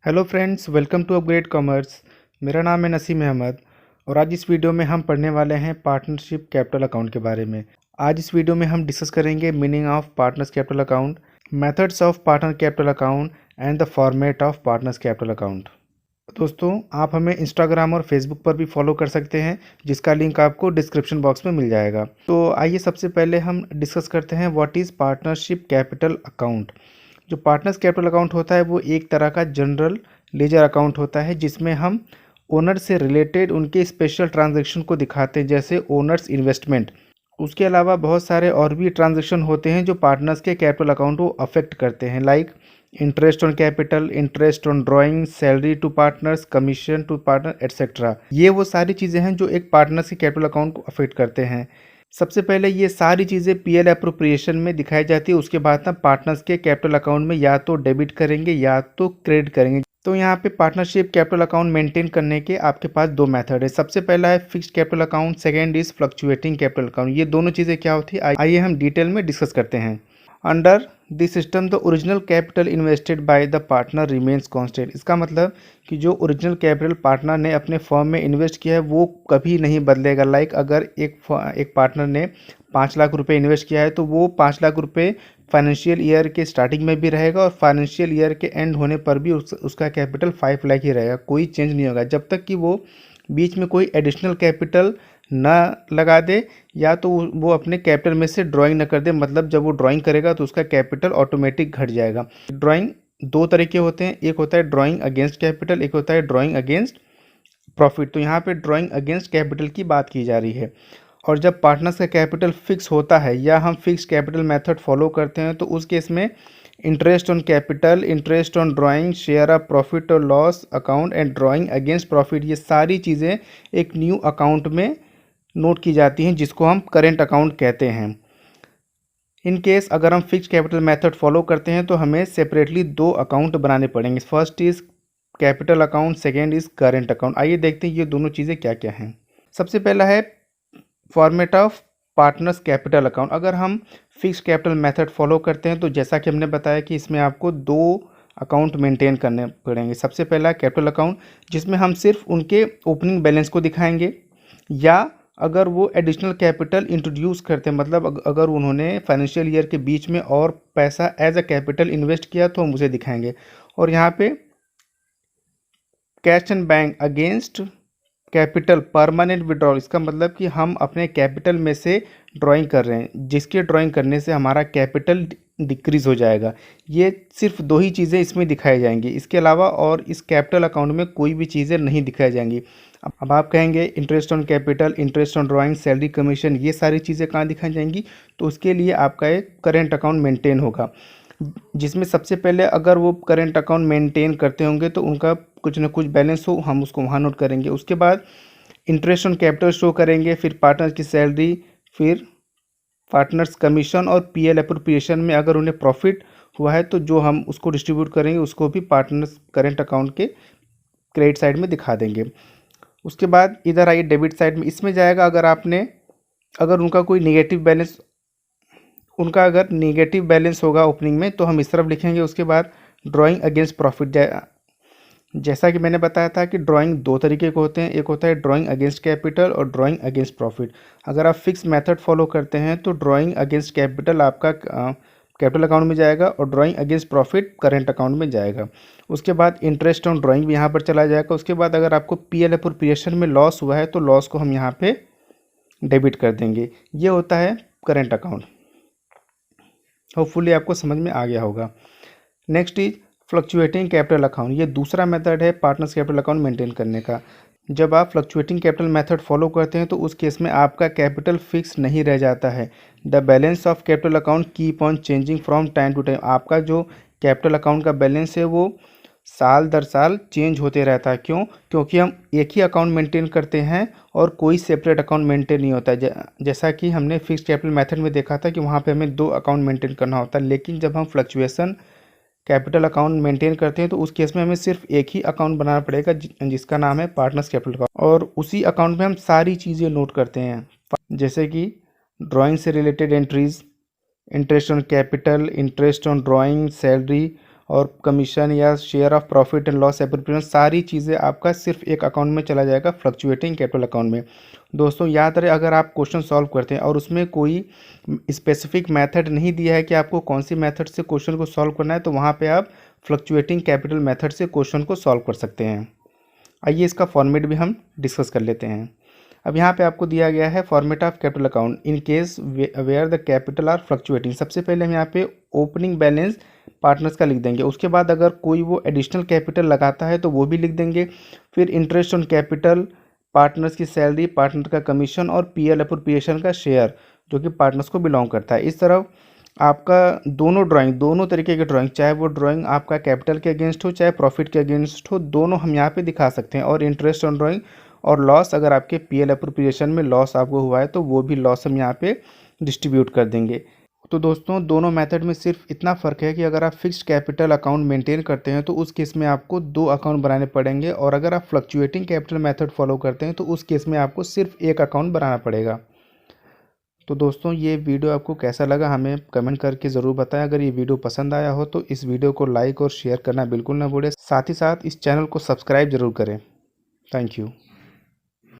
Hello friends, welcome to upgrade commerce. मेरा नाम है नसीम अहमद और आज इस वीडियो में हम पढ़ने वाले हैं पार्टनरशिप कैपिटल अकाउंट के बारे में। आज इस वीडियो में हम डिस्कस करेंगे meaning of partners capital account, methods of partner capital account and the format of partners capital account. दोस्तों, आप हमें इंस्टाग्राम और फेसबुक पर भी फॉलो कर सकते हैं, जिसका लिंक आपको डिस्क्रिप्शन बॉक्स में मिल जाएगा। तो आइए सबसे पहले हम डिस्कस करते हैं what is partnership capital account. जो पार्टनर्स कैपिटल अकाउंट होता है वो एक तरह का जनरल लेजर अकाउंट होता है, जिसमें हम ओनर से रिलेटेड उनके स्पेशल ट्रांजैक्शन को दिखाते हैं, जैसे ओनर्स इन्वेस्टमेंट। उसके अलावा बहुत सारे और भी ट्रांजैक्शन होते हैं जो पार्टनर्स के कैपिटल अकाउंट को अफेक्ट करते हैं, like interest on capital, interest on drawing, salary to partners, commission to partner etcetera. ये वो सारी चीज़ें हैं जो एक पार्टनर्स के कैपिटल अकाउंट को अफेक्ट करते हैं। सबसे पहले ये सारी चीज़ें पीएल अप्रोप्रिएशन में दिखाई जाती है। उसके बाद ना पार्टनर्स के कैपिटल अकाउंट में या तो डेबिट करेंगे या तो क्रेडिट करेंगे। तो यहाँ पे पार्टनरशिप कैपिटल अकाउंट मेंटेन करने के आपके पास दो मेथड है। सबसे पहला है fixed capital account, second is fluctuating capital account. ये दोनों चीज़ें क्या होती है, आइए हम डिटेल में डिस्कस करते हैं। Under this system the original capital invested by the partner remains constant. इसका मतलब कि जो ओरिजिनल कैपिटल पार्टनर ने अपने फर्म में इन्वेस्ट किया है वो कभी नहीं बदलेगा। लाइक अगर एक पार्टनर ने 5 लाख रुपए इन्वेस्ट किया है तो वो 5 लाख रुपए फाइनेंशियल ईयर के स्टार्टिंग में भी रहेगा और फाइनेंशियल ईयर के एंड होने पर भी उसका कैपिटल 5 लाख ही रहेगा, कोई चेंज नहीं होगा जब तक कि वो बीच में कोई एडिशनल कैपिटल ना लगा दे या तो वो अपने कैपिटल में से ड्राइंग ना कर दे। मतलब जब वो ड्राइंग करेगा तो उसका कैपिटल ऑटोमेटिक घट जाएगा। ड्राइंग दो तरीके होते हैं, एक होता है ड्राइंग अगेंस्ट कैपिटल, एक होता है ड्राइंग अगेंस्ट प्रॉफिट। तो यहाँ पे ड्राइंग अगेंस्ट कैपिटल की बात की जा रही है। और जब पार्टनर्स का कैपिटल फिक्स होता है या हम फिक्स कैपिटल मेथड फॉलो करते हैं तो उस केस में interest on capital, interest on drawing, share of profit और loss account and drawing against profit, ये सारी चीज़ें एक न्यू अकाउंट में नोट की जाती हैं जिसको हम करेंट अकाउंट कहते हैं। इन केस अगर हम फिक्स कैपिटल मेथड फॉलो करते हैं तो हमें सेपरेटली दो अकाउंट बनाने पड़ेंगे। First is capital account, second is current account. आइए देखते हैं ये दोनों चीज़ें क्या क्या हैं। सबसे पहला है format of partners capital account. अगर हम फिक्स कैपिटल मेथड फॉलो करते हैं तो जैसा कि हमने बताया कि इसमें आपको दो अकाउंट मेंटेन करने पड़ेंगे। सबसे पहला कैपिटल अकाउंट जिसमें हम सिर्फ उनके ओपनिंग बैलेंस को दिखाएंगे, या अगर वो एडिशनल कैपिटल इंट्रोड्यूस करते हैं, मतलब अगर उन्होंने फाइनेंशियल ईयर के बीच में और पैसा एज अ कैपिटल इन्वेस्ट किया तो हम उसे दिखाएंगे। और यहाँ पे cash and bank against capital permanent withdrawal, इसका मतलब कि हम अपने कैपिटल में से ड्राइंग कर रहे हैं, जिसके ड्राइंग करने से हमारा कैपिटल डिक्रीज हो जाएगा। ये सिर्फ दो ही चीज़ें इसमें दिखाई जाएंगी, इसके अलावा और इस कैपिटल अकाउंट में कोई भी चीज़ें नहीं दिखाई जाएंगी। अब आप कहेंगे interest on capital, interest on drawing, salary, commission, ये सारी चीज़ें कहाँ दिखाई जाएंगी? तो उसके लिए आपका एक करेंट अकाउंट मेंटेन होगा, जिसमें सबसे पहले अगर वो करेंट अकाउंट मेंटेन करते होंगे तो उनका कुछ ना कुछ बैलेंस हो, हम उसको वहाँ नोट करेंगे। उसके बाद इंटरेस्ट ऑन कैपिटल शो करेंगे, फिर पार्टनर की सैलरी, फिर पार्टनर्स कमीशन और पीएल अप्रोप्रिएशन में अगर उन्हें प्रॉफिट हुआ है तो जो हम उसको डिस्ट्रीब्यूट करेंगे उसको भी पार्टनर्स करेंट अकाउंट के क्रेडिट साइड में दिखा देंगे। उसके बाद इधर आइए डेबिट साइड में, इसमें जाएगा अगर उनका नेगेटिव बैलेंस होगा ओपनिंग में तो हम इस तरफ लिखेंगे। उसके बाद ड्राइंग अगेंस्ट प्रॉफिट, जैसा कि मैंने बताया था कि ड्राइंग दो तरीके के होते हैं, एक होता है ड्राइंग अगेंस्ट कैपिटल और ड्राइंग अगेंस्ट प्रॉफिट। अगर आप फिक्स मेथड फॉलो करते हैं तो ड्राइंग अगेंस्ट कैपिटल आपका कैपिटल अकाउंट में जाएगा और drawing against profit current account में जाएगा। उसके बाद इंटरेस्ट ऑन ड्राइंग भी यहाँ पर चला जाएगा। उसके बाद अगर आपको पीएल अप्रोप्रिएशन में लॉस हुआ है तो लॉस को हम यहाँ पे डेबिट कर देंगे। ये होता है करेंट अकाउंट। होपफुली आपको समझ में आ गया होगा। Next is fluctuating capital account. ये दूसरा मेथड है पार्टनर्स कैपिटल अकाउंट मेंटेन करने का। जब आप फ्लक्चुएटिंग कैपिटल मेथड फॉलो करते हैं तो उस केस में आपका कैपिटल फिक्स नहीं रह जाता है। The balance of capital account keep on changing from time to time. आपका जो कैपिटल अकाउंट का बैलेंस है वो साल दर साल चेंज होते रहता है। क्यों? क्योंकि हम एक ही अकाउंट मेंटेन करते हैं और कोई सेपरेट अकाउंट मेंटेन नहीं होता है। जैसा कि हमने फिक्स कैपिटल मेथड में देखा था कि वहाँ पे हमें दो अकाउंट मेंटेन करना होता है, लेकिन जब हम फ्लक्चुएशन कैपिटल अकाउंट मेंटेन करते हैं तो उस केस में हमें सिर्फ एक ही अकाउंट बनाना पड़ेगा जिसका नाम है पार्टनर्स कैपिटल अकाउंट, और उसी अकाउंट में हम सारी चीज़ें नोट करते हैं, जैसे कि ड्राइंग से related entries, interest on capital, interest on drawing, salary और कमीशन या share of profit and loss appropriation, सारी चीज़ें आपका सिर्फ एक अकाउंट में चला जाएगा, फ्लक्चुएटिंग कैपिटल अकाउंट में। दोस्तों याद रहे, अगर आप क्वेश्चन सॉल्व करते हैं और उसमें कोई स्पेसिफिक मेथड नहीं दिया है कि आपको कौन सी मेथड से क्वेश्चन को सॉल्व करना है, तो वहाँ पे आप फ्लक्चुएटिंग कैपिटल मेथड से क्वेश्चन को सॉल्व कर सकते हैं। आइए इसका फॉर्मेट भी हम डिस्कस कर लेते हैं। अब यहाँ पे आपको दिया गया है format of capital account in case where the capital are fluctuating. सबसे पहले हम यहाँ पे ओपनिंग बैलेंस पार्टनर्स का लिख देंगे, उसके बाद अगर कोई वो एडिशनल कैपिटल लगाता है तो वो भी लिख देंगे। फिर इंटरेस्ट ऑन कैपिटल, पार्टनर्स की सैलरी, पार्टनर का कमीशन और पीएल एप्रोप्रिएशन का शेयर जो कि पार्टनर्स को बिलोंग करता है। इस तरह आपका दोनों तरीके की ड्राइंग, चाहे वो ड्राइंग आपका कैपिटल के अगेंस्ट हो चाहे प्रॉफिट के अगेंस्ट हो, दोनों हम यहाँ पे दिखा सकते हैं। और इंटरेस्ट ऑन ड्राइंग और लॉस, अगर आपके पीएल एप्रोप्रिएशन में लॉस आपको हुआ है तो वो भी लॉस हम यहाँ पे डिस्ट्रीब्यूट कर देंगे। तो दोस्तों दोनों मेथड में सिर्फ इतना फ़र्क है कि अगर आप फिक्स्ड कैपिटल अकाउंट मेंटेन करते हैं तो उस केस में आपको 2 अकाउंट बनाने पड़ेंगे, और अगर आप फ्लक्चुएटिंग कैपिटल मेथड फॉलो करते हैं तो उस केस में आपको सिर्फ 1 अकाउंट बनाना पड़ेगा। तो दोस्तों ये वीडियो आपको कैसा लगा हमें कमेंट करके ज़रूर बताएं। अगर ये वीडियो पसंद आया हो तो इस वीडियो को लाइक और शेयर करना बिल्कुल ना भूलें। साथ ही साथ इस चैनल को सब्सक्राइब ज़रूर करें। Thank you.